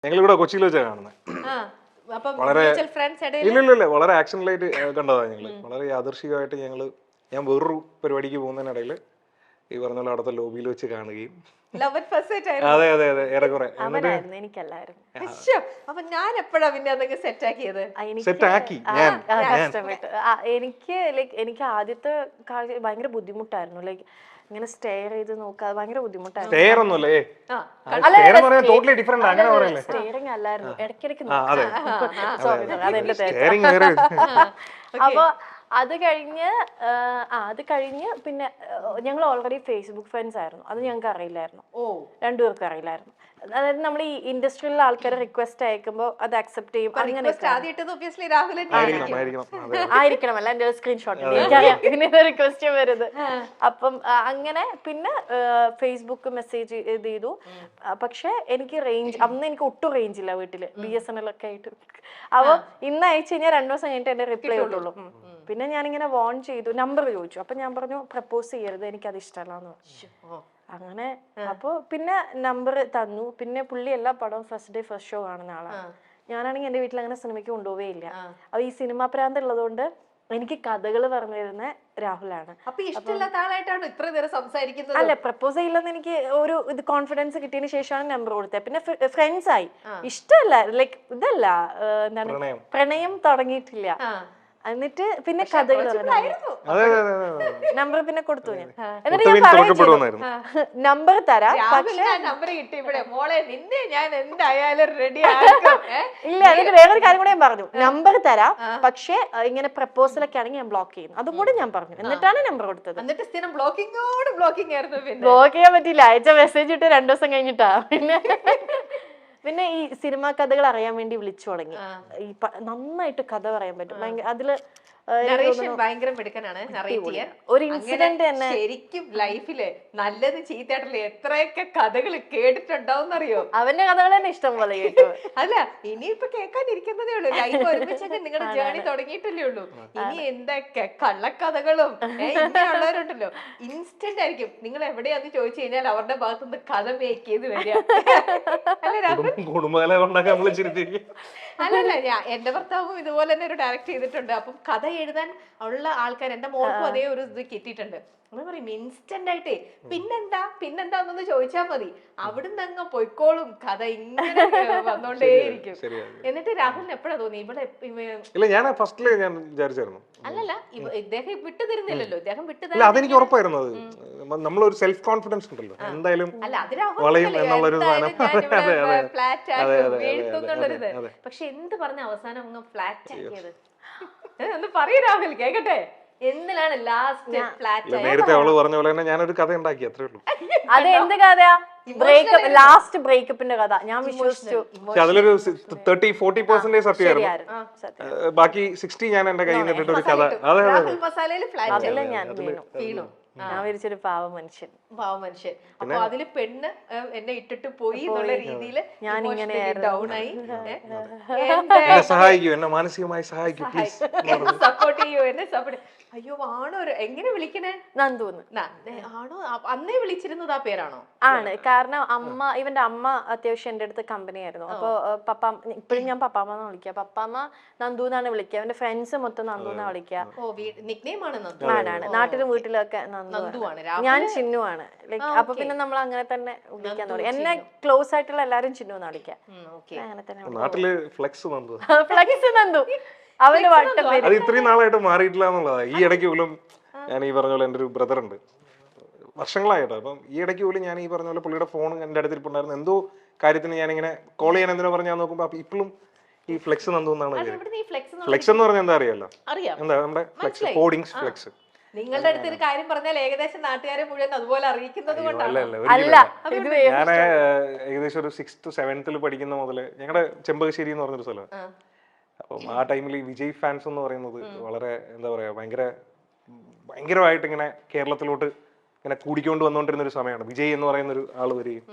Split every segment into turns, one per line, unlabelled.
ഞങ്ങളിവിടെ കൊച്ചിയിൽ വെച്ചാണ് കാണുന്നത്. വളരെ ഇല്ലില്ല വളരെ ആക്ഷനിലായിട്ട് കണ്ടതാണ് ഞങ്ങള്. വളരെ യാദൃശികമായിട്ട് ഞാൻ വേറൊരു പരിപാടിക്ക് പോകുന്നതിനിടയിൽ ഈ പറഞ്ഞ പോലെ അവിടുത്തെ ലോബിയിൽ വെച്ച് കാണുകയും അതെ അതെ അതെ ഏറെക്കുറെ
എനിക്ക് ആദ്യത്തെ ഭയങ്കര ബുദ്ധിമുട്ടായിരുന്നു. ലൈക്ക് ഇങ്ങനെ സ്റ്റെയർ ചെയ്ത് നോക്കാതെ ഭയങ്കര ബുദ്ധിമുട്ടായിരുന്നു. സ്റ്റെയറിംഗ് അല്ലായിരുന്നു, ഇടയ്ക്കിടയ്ക്ക് അപ്പൊ അത് കഴിഞ്ഞ് പിന്നെ ഞങ്ങൾ ഓൾറെഡി ഫേസ്ബുക്ക് ഫ്രണ്ട്സ് ആയിരുന്നു. അത് ഞങ്ങൾക്ക് അറിയില്ലായിരുന്നു, രണ്ടുപേർക്കും അറിയില്ലായിരുന്നു. അതായത് നമ്മൾ ഈ ഇൻഡസ്ട്രിയിലെ ആൾക്കാരെ റിക്വസ്റ്റ് അയക്കുമ്പോൾ അത് അക്സെപ്റ്റ് ചെയ്യും, അങ്ങനെ ആയിരിക്കണം. അല്ല എന്റെ സ്ക്രീൻഷോട്ട് എനിക്കറിയാം പിന്നെ റിക്വസ്റ്റ് വരുന്നത്. അപ്പം അങ്ങനെ പിന്നെ ഫേസ്ബുക്ക് മെസ്സേജ് ചെയ്തു. പക്ഷെ എനിക്ക് അന്ന് എനിക്ക് ഒട്ടും റേഞ്ച് ഇല്ല വീട്ടില്, BSNL ഒക്കെ ആയിട്ട്. അപ്പൊ ഇന്ന് അയച്ചു കഴിഞ്ഞാൽ 2 ദിവസം കഴിഞ്ഞിട്ട് എന്റെ റിപ്ലൈ കിട്ടുള്ളൂ. പിന്നെ ഞാനിങ്ങനെ വോൺ ചെയ്തു, നമ്പർ ചോദിച്ചു. അപ്പൊ ഞാൻ പറഞ്ഞു പ്രപ്പോസ് ചെയ്യരുത്, എനിക്കത് ഇഷ്ടമല്ലാന്ന് പറഞ്ഞു. അങ്ങനെ അപ്പൊ പിന്നെ നമ്പർ തന്നു. പിന്നെ പുള്ളി എല്ലാ പടവും ഫസ്റ്റ് ഡേ ഫസ്റ്റ് ഷോ കാണുന്ന ആളാണ്. ഞാനാണെങ്കിൽ എന്റെ വീട്ടിൽ അങ്ങനെ സിനിമയ്ക്ക് കൊണ്ടുപോവേ ഇല്ല. അപ്പൊ ഈ സിനിമാ പ്രാന്ത് ഉള്ളതുകൊണ്ട് എനിക്ക് കഥകൾ പറഞ്ഞു തരുന്ന രാഹുലാണ്. അല്ല, പ്രപ്പോസ് ചെയ്യില്ലെന്ന് എനിക്ക് ഒരു ഇത് കോൺഫിഡൻസ് കിട്ടിയതിന് ശേഷമാണ് നമ്പർ കൊടുത്തത്. പിന്നെ ഫ്രണ്ട്സ് ആയി. ഇഷ്ടമല്ല, ലൈക്ക് ഇതല്ല, എന്താണ്, പ്രണയം തുടങ്ങിയിട്ടില്ല. എന്നിട്ട് പിന്നെ കഥകൾ നമ്പർ പിന്നെ കൊടുത്തു ഞാൻ. എന്നിട്ട് ഞാൻ പറയുന്നു നമ്പർ തരാം, പക്ഷെ ഇല്ല. എന്നിട്ട് വേറൊരു കാര്യം കൂടെ ഞാൻ പറഞ്ഞു, നമ്പർ തരാം പക്ഷെ ഇങ്ങനെ പ്രപ്പോസലൊക്കെ ആണെങ്കിൽ ഞാൻ ബ്ലോക്ക് ചെയ്യുന്നു, അതും കൂടെ ഞാൻ പറഞ്ഞു. എന്നിട്ടാണ് നമ്പർ കൊടുത്തത്. ബ്ലോക്ക് ചെയ്യാൻ പറ്റില്ല, അയച്ച മെസ്സേജ് ഇട്ട് 2 ദിവസം കഴിഞ്ഞിട്ടാ. പിന്നെ ഈ സിനിമാ കഥകൾ അറിയാൻ വേണ്ടി വിളിച്ചു തുടങ്ങി. ഈ നന്നായിട്ട് കഥ പറയാൻ പറ്റും. അതില്
ഭയങ്കര മിടുക്കനാണ്
ഒരു ഇൻസിഡന്റ് തന്നെ.
ശരിക്കും ലൈഫില് നല്ലത് ചീത്തയായിട്ടുള്ള എത്രയൊക്കെ കഥകൾ കേട്ടിട്ടുണ്ടാവുന്നറിയോ?
അവന്റെ കഥകൾ തന്നെ ഇഷ്ടം പോലെ കേട്ടു.
അല്ല, ഇനിയിപ്പൊ കേൾക്കാനിരിക്കുന്നതേ ഉള്ളൂ. ലൈഫ് ഒരുമിച്ചൊക്കെ നിങ്ങളുടെ ജേർണി തുടങ്ങിയിട്ടല്ലേ ഉള്ളൂ. ഇനി എന്തൊക്കെ കള്ളക്കഥകളും ഇങ്ങനെയുള്ളവരുണ്ടല്ലോ, ഇൻസ്റ്റന്റ് ആയിരിക്കും. നിങ്ങൾ എവിടെയാന്ന് ചോദിച്ചു കഴിഞ്ഞാൽ അവരുടെ ഭാഗത്തുനിന്ന് കഥ മേക്ക് ചെയ്ത് വരിക. അല്ലല്ല, എന്റെ ഭർത്താവും ഇതുപോലെ തന്നെ ഒരു ഡയറക്ട് ചെയ്തിട്ടുണ്ട്. അപ്പം കഥ എഴുതാൻ ഉള്ള ആൾക്കാർ, എന്റെ മോൾക്കും അതേ ഒരു ഇത് കിട്ടിയിട്ടുണ്ട്. നമ്മൾ പറയും ഇൻസ്റ്റന്റ് ആയിട്ടേ പിന്നെന്താന്നൊന്ന് ചോദിച്ചാൽ മതി, അവിടുന്ന് അങ്ങ് പൊയ്ക്കോളും. കഥ ഇങ്ങനെ വന്നോണ്ടേയിരിക്കും. എന്നിട്ട് രാഹുലിന് എപ്പോഴാ തോന്നി ഇവിടെ? അല്ലല്ല, ഇദ്ദേഹം വിട്ടു തരുന്നില്ലല്ലോ. ഇദ്ദേഹം വിട്ടുതരാൻ
അതെനിക്ക് ഉറപ്പായിരുന്നു. നമ്മളൊരു സെൽഫ് കോൺഫിഡൻസ് ഉണ്ടല്ലോ, എന്തായാലും
പക്ഷെ എന്ത് പറഞ്ഞ അവസാനം അങ്ങ് ഫ്ലാറ്റ് ആക്കിയത്? ഒന്ന് പറയൂ രാഹുൽ, കേക്കട്ടെ. എന്തിനാണ് ലാസ്റ്റ് ഫ്ലാറ്റ്?
നേരത്തെ അവള് പറഞ്ഞ പോലെ തന്നെ ഞാനൊരു കഥ ഉണ്ടാക്കി, അത്രേ ഉള്ളൂ.
അത് എന്ത് കഥയാ? ബ്രേക്കപ്പ്, ലാസ്റ്റ് ബ്രേക്കപ്പിന്റെ കഥ. ഞാൻ വിശ്വസിച്ചു.
അതിലൊരു 30-40% സത്യമായിരുന്നു, ബാക്കി 60 ഞാൻ എന്റെ കയ്യിൽ നിന്നിട്ട് ഒരു കഥ.
അതല്ല, ഞാൻ വീണു. ഞാൻ വിരിച്ചൊരു പാവ മനുഷ്യൻ.
അപ്പൊ അതില് പെണ്ണ് എന്നെ ഇട്ടിട്ട് പോയി എന്നുള്ള രീതിയില്
ഞാൻ ഇങ്ങനെ
ഡൗൺ ആയി.
സഹായിക്കൂ, എന്നെ മാനസികമായി സഹായിക്കൂ,
സപ്പോർട്ട് ചെയ്യൂ, എന്നെ സപ്പോർട്ട്. അയ്യോ, ആണോ? എങ്ങനെ വിളിക്കണേ?
നന്ദൂന്ന്.
ആണോ? അന്നേ വിളിച്ചിരുന്നത് ആ പേരാണോ?
ആണ്. കാരണം ഇവന്റെ അമ്മ അത്യാവശ്യം എന്റെ അടുത്ത് കമ്പനി ആയിരുന്നു. അപ്പൊ ഇപ്പഴും ഞാൻ പപ്പാമ്മന്ന് വിളിക്കുക. പപ്പാമ്മ നന്ദൂന്നാണ് വിളിക്കുക. അവന്റെ ഫ്രണ്ട്സ് മൊത്തം നന്ദൂന്നാ വിളിക്കുക. ആണ്. നാട്ടിലും വീട്ടിലൊക്കെ നന്ദുവാണ്. ഞാൻ ചിന്നു ആണ്. ലൈക്ക് അപ്പൊ പിന്നെ നമ്മൾ അങ്ങനെ തന്നെ വിളിക്കാൻ തുടങ്ങി. എന്നെ ക്ലോസ് ആയിട്ടുള്ള എല്ലാരും ചിന്നു എന്നാ വിളിക്കുക. അങ്ങനെ തന്നെ ഫ്ലെക്സ് നന്ദു. അവന്റെ വട്ടം
അത് ഇത്രയും നാളായിട്ട് മാറിയിട്ടില്ല എന്നുള്ളതാണ്. ഈ ഇടയ്ക്ക് പോലും ഞാൻ ഈ പറഞ്ഞ പോലെ എൻ്റെ ഒരു ബ്രദർ ഉണ്ട്, വർഷങ്ങളായിട്ടോ. അപ്പം ഈ ഇടയ്ക്ക് പോലും ഞാൻ ഈ പറഞ്ഞ പോലെ പുള്ളിയുടെ ഫോൺ എൻ്റെ അടുത്തിരിപ്പുണ്ടായിരുന്നു. എന്തോ കാര്യത്തിന് ഞാനിങ്ങനെ കോൾ ചെയ്യാൻ എന്തിനാ പറഞ്ഞാൽ നോക്കുമ്പോൾ അപ്പൊ ഇപ്പോഴും ഈ ഫ്ലെക്സ് നന്ദു എന്നാണ്. ഫ്ലെക്സ് എന്ന് പറഞ്ഞാൽ എന്താ അറിയാലോ? എന്താ നമ്മുടെ ഫ്ലെക്സ്, ഹോർഡിങ്സ്, ഫ്ലെക്സ്.
നിങ്ങളുടെ അടുത്ത് ഒരു കാര്യം പറഞ്ഞാൽ ഏകദേശം നാട്ടുകാരെ മുഴുവൻ അതുപോലെ അറിയിക്കുന്നത് കൊണ്ടാണ്.
ഞാൻ ഏകദേശം ഒരു 6th to 7th പഠിക്കുന്ന മുതല് ഞങ്ങളുടെ ചെമ്പകശ്ശേരി എന്ന് പറഞ്ഞൊരു സ്ഥലം. അപ്പം ആ ടൈമിൽ ഈ വിജയ് ഫാൻസ് എന്ന് പറയുന്നത് വളരെ എന്താ പറയാ, ഭയങ്കരമായിട്ട് ഇങ്ങനെ കേരളത്തിലോട്ട് ഇങ്ങനെ കൂടിക്കൊണ്ട് വന്നുകൊണ്ടിരുന്ന ഒരു സമയമാണ്. വിജയ് എന്ന് പറയുന്ന ഒരു ആള് വരികയും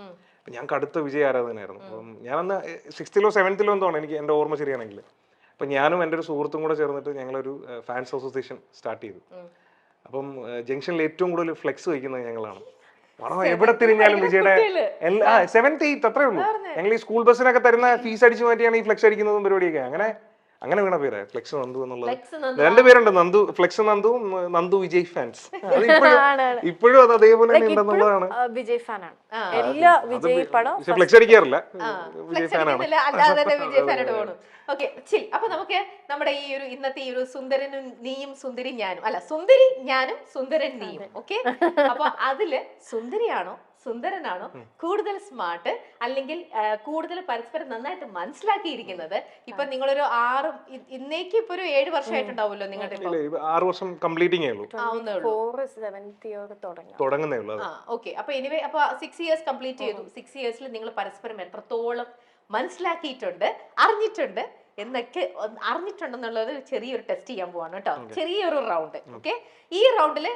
ഞാൻ കടുത്ത വിജയ് ആരാധകനായിരുന്നു. അപ്പം ഞാനന്ന് 6th or 7th എന്തോണ് എനിക്ക് എൻ്റെ ഓർമ്മ ശരിയാണെങ്കിൽ. അപ്പം ഞാനും എൻ്റെ ഒരു സുഹൃത്തും കൂടെ ചേർന്നിട്ട് ഞങ്ങളൊരു ഫാൻസ് അസോസിയേഷൻ സ്റ്റാർട്ട് ചെയ്തു. അപ്പം ജംഗ്ഷനിൽ ഏറ്റവും കൂടുതൽ ഫ്ലെക്സ് വയ്ക്കുന്നത് ഞങ്ങളാണ്. പണം എവിടെ തിരിഞ്ഞാലും വിജയുടെ എല്ലാ 7th 8th അത്രേ ഉള്ളൂ. ഞങ്ങൾ ഈ സ്കൂൾ ബസ്സിനൊക്കെ തരുന്ന ഫീസ് അടിച്ചു മാറ്റിയാണ് ഈ ഫ്ലെക്സ് അടിക്കുന്നതും പരിപാടിയൊക്കെ. അങ്ങനെ വീണ പേര് ഫ്ലെക്സ് നന്ദു എന്നുള്ളത്. രണ്ടുപേരുണ്ട്, നന്ദു ഫ്ലെക്സ് നന്ദുവും നന്ദു വിജയ് ഫാൻസ്. ഇപ്പോഴും അത് അതേപോലെ തന്നെ ഉണ്ടെന്നുള്ളതാണ്.
വിജയ് ഫാനാണ്, എല്ലാ വിജയ് പടം
ഫ്ലെക്സ് അടിക്കാറില്ല, വിജയ് ഫാനാണ്.
അല്ലാതെ തന്നെ വിജയ് ഫാനായിട്ട് പോകണം. ഓക്കെ ചിൽ. അപ്പൊ നമുക്ക് നമ്മുടെ ഈ ഒരു ഇന്നത്തെ ഈ ഒരു സുന്ദരനും നീയും സുന്ദരി ഞാനും, അല്ല സുന്ദരി ഞാനും സുന്ദരൻ നീയും. ഓക്കെ, അപ്പൊ അതില് സുന്ദരിയാണോ സുന്ദരനാണോ കൂടുതൽ സ്മാർട്ട്, അല്ലെങ്കിൽ കൂടുതൽ പരസ്പരം നന്നായിട്ട് മനസ്സിലാക്കിയിരിക്കുന്നത്? ഇപ്പൊ നിങ്ങളൊരു ഇന്നേക്ക് ഇപ്പൊ ഒരു 7 വർഷമായിട്ടുണ്ടാവുമല്ലോ നിങ്ങളുടെ?
6 വർഷം കംപ്ലീറ്റിംഗ് തുടങ്ങുന്നേ ഉള്ളൂ.
ഓക്കെ, അപ്പൊ എനിവേ അപ്പൊ 6 ഇയേഴ്സ് കംപ്ലീറ്റ് ചെയ്തു. 6 ഇയേഴ്സിൽ നിങ്ങൾ പരസ്പരം എത്രത്തോളം മനസ്സിലാക്കിയിട്ടുണ്ട്, അറിഞ്ഞിട്ടുണ്ട് എന്നൊക്കെ അറിഞ്ഞിട്ടുണ്ടെന്നുള്ളത് ചെറിയൊരു ടെസ്റ്റ് ചെയ്യാൻ പോവാണ് കേട്ടോ. ചെറിയൊരു റൗണ്ട്. ഓക്കെ, ഈ റൗണ്ടില്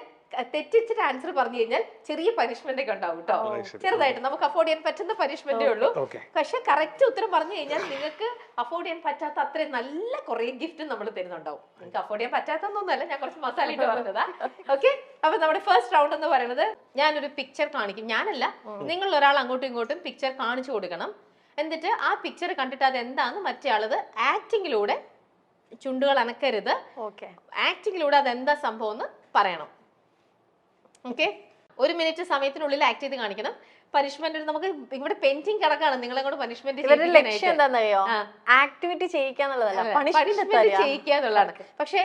തെറ്റിച്ചിട്ട് ആൻസർ പറഞ്ഞു കഴിഞ്ഞാൽ ചെറിയ പനിഷ്മെന്റ് ഒക്കെ ഉണ്ടാവും കേട്ടോ. ചെറുതായിട്ട് നമുക്ക് അഫോർഡ് ചെയ്യാൻ പറ്റുന്ന പനിഷ്മെന്റേ ഉള്ളൂ. പക്ഷെ കറക്റ്റ് ഉത്തരം പറഞ്ഞു കഴിഞ്ഞാൽ നിങ്ങൾക്ക് അഫോർഡ് ചെയ്യാൻ പറ്റാത്ത അത്രയും നല്ല കുറെ ഗിഫ്റ്റ് നമ്മൾ തരുന്നുണ്ടാവും. നിങ്ങൾക്ക് അഫോർഡ് ചെയ്യാൻ പറ്റാത്തൊന്നുമല്ല, ഞാൻ കുറച്ച് മസാല ഇട്ട് പറഞ്ഞതാ. ഓക്കെ, അപ്പൊ നമ്മുടെ ഫസ്റ്റ് റൗണ്ട് എന്ന് പറയുന്നത് ഞാനൊരു പിക്ചർ കാണിക്കും. ഞാനല്ല, നിങ്ങൾ ഒരാൾ അങ്ങോട്ടും ഇങ്ങോട്ടും പിക്ചർ കാണിച്ചു കൊടുക്കണം. എന്നിട്ട് ആ പിക്ചർ കണ്ടിട്ട് അത് എന്താന്ന് മറ്റേ ആളത് ആക്ടിങ്ങിലൂടെ, ചുണ്ടുകൾ അനക്കരുത്, ആക്ടിങ്ങിലൂടെ അതെന്താ സംഭവം എന്ന് പറയണം. ഓക്കെ, 1 മിനിറ്റ് സമയത്തിനുള്ളിൽ ആക്ട് ചെയ്ത് കാണിക്കണം. പനിഷ്മെന്റ് നമുക്ക് ഇവിടെ പെൻഡിങ് കിടക്കാണ്, നിങ്ങളെ കൊണ്ട് പനിഷ്മെന്റ്
ആക്ടിവിറ്റി ചെയ്യിക്കാന്നുള്ളതല്ല,
ചെയ്യിക്കാന്നുള്ളതാണ്. പക്ഷെ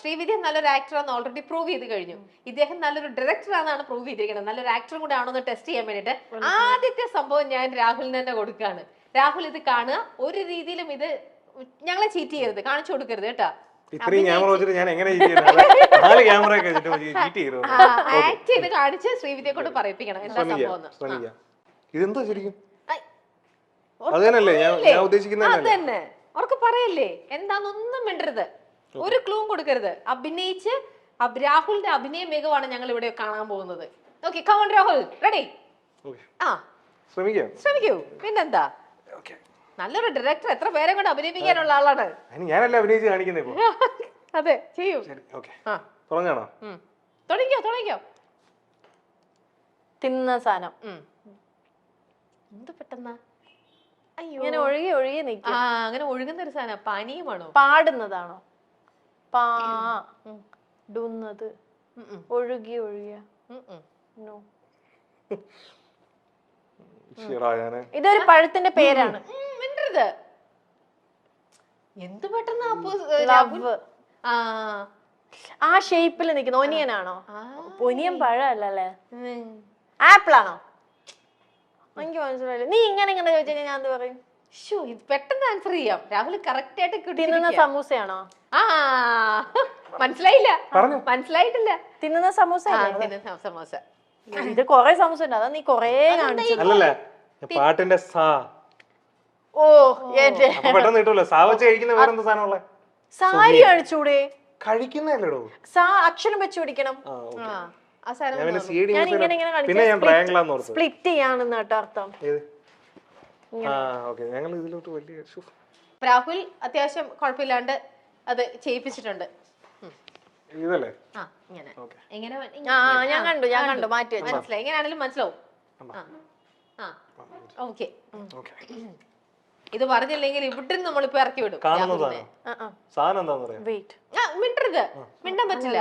ശ്രീവിദ്യ നല്ലൊരു ആക്ടറാന്ന് ഓൾറെഡി പ്രൂവ് ചെയ്ത് കഴിഞ്ഞു. ഇദ്ദേഹം നല്ലൊരു ഡയറക്ടർ ആണെന്നാണ് പ്രൂവ് ചെയ്തിരിക്കുന്നത്. നല്ലൊരു ആക്ടറും കൂടെ ആണോ എന്ന് ടെസ്റ്റ് ചെയ്യാൻ വേണ്ടിട്ട് ആദ്യത്തെ സംഭവം ഞാൻ രാഹുലിന് തന്നെ കൊടുക്കുകയാണ്. രാഹുൽ ഇത് കാണുക, ഒരു രീതിയിലും ഇത് ഞങ്ങളെ ചീറ്റ് ചെയ്യരുത്, കാണിച്ചു കൊടുക്കരുത് കേട്ടോ.
ഇത്രയും ക്യാമറ വെച്ചിട്ട് ഞാൻ എങ്ങനെ
ആക്ട് ചെയ്ത് കാണിച്ച് ശ്രീവിദ്യയെ കൊണ്ട് പറയിപ്പിക്കണം എന്താ സംഭവം.
ഇതെന്താ ശരിക്കും അതല്ലേ ഞാൻ ഉദ്ദേശിക്കുന്നത്?
അതന്നെ, അവർക്ക് പറയല്ലേ എന്താന്നൊന്നും മിണ്ടരുത്, ഒരു ക്ലൂം കൊടുക്കരുത്. അഭിനയിച്ച് രാഹുലിന്റെ അഭിനയ മികവാണ് ഞങ്ങൾ ഇവിടെ കാണാൻ പോകുന്നത്. Okay, come on Rahul, ready? ശ്രമിക്കൂ, പിന്നെന്താ. നല്ലൊരു ഡയറക്ടർ, എത്ര പേരെ കൊണ്ട് അഭിനയിപ്പിക്കാനുള്ള ആളാണ്.
ഞാനല്ല അഭിനയിച്ച് കാണിക്കുന്നത്.
അതെ, ചെയ്യൂ. തുടങ്ങിക്കോ.
തിന്ന സാധനം
എന്ത് പെട്ടെന്നാ,
ഇങ്ങനെ ഒഴുകി ഒഴുകി നിൽക്കും.
അങ്ങനെ ഒഴുകുന്ന ഒരു സാധനം. പാനീയമാണോ?
പാടുന്നതാണോ? പാടുന്നത്, ഒഴുകി ഒഴുകിയ. ഇതൊരു പഴത്തിന്റെ പേരാണ്.
എന്ത് പെട്ടെന്ന്
ആ ഷേപ്പിൽ നിൽക്കുന്ന ഒനിയനാണോ? ഒനിയൻ പഴല്ലേ, ആപ്പിൾ ആണോ? എനിക്ക് മനസ്സിലായില്ല. നീ ഇങ്ങനെ ചോദിച്ചു കഴിഞ്ഞാൽ ഞാൻ എന്ത് പറയും?
ഇത് പെട്ടെന്ന് ആൻസർ ചെയ്യാം. രാഹുൽ കറക്റ്റ് ആയിട്ട്
തിന്നുന്ന സമൂസയാണോ?
മനസ്സിലായിട്ടില്ല.
തിന്നുന്ന സമൂസ.
സമൂസ.
ഇത് കൊറേ സമൂസ ഉണ്ട്, അതാ നീ കൊറേ കാണിച്ചു.
പാട്ടിന്റെ
സാരി കാണിച്ചൂടെ?
കഴിക്കുന്നല്ലോ,
അക്ഷരം വെച്ച് പിടിക്കണം. സ്പ്ലിറ്റ് ചെയ്യാണെന്ന് കേട്ടോ അർത്ഥം.
രാഹുൽ അത്യാവശ്യം കുഴപ്പമില്ലാണ്ട് അത് ചെയ്യിപ്പിച്ചിട്ടുണ്ട്.
ഞാൻ കണ്ടു മാറ്റി
മനസ്സിലായി. എങ്ങനെയാണെങ്കിലും മനസ്സിലാവും. ഓക്കെ, ഇത് പറഞ്ഞില്ലെങ്കിൽ ഇവിടെ നമ്മളിപ്പോ ഇറക്കി വിടും. മിണ്ടരുത്, മിണ്ടാൻ പറ്റില്ല.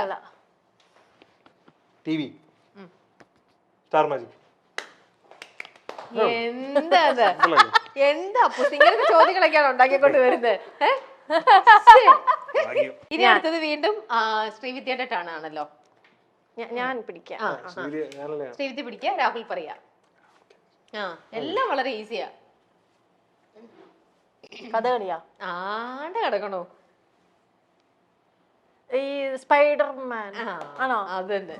എന്താ ഇങ്ങനത്തെ ചോദ്യങ്ങളൊക്കെയാണ് ഉണ്ടാക്കിക്കൊണ്ട് വരുന്നത്. ഇനി അടുത്തത് വീണ്ടും ശ്രീവിദ്യയുടെ ടേൺ ആണല്ലോ.
ഞാൻ പിടിക്കാം.
ശ്രീവിദ്യ പിടിക്കുക, രാഹുൽ പറയാ. എല്ലാം വളരെ ഈസിയാ.
കഥകളിയാ?
ആണ്ട് കിടക്കണോ?
ഈ സ്പൈഡർമാൻ ആണോ?
അതന്നെ.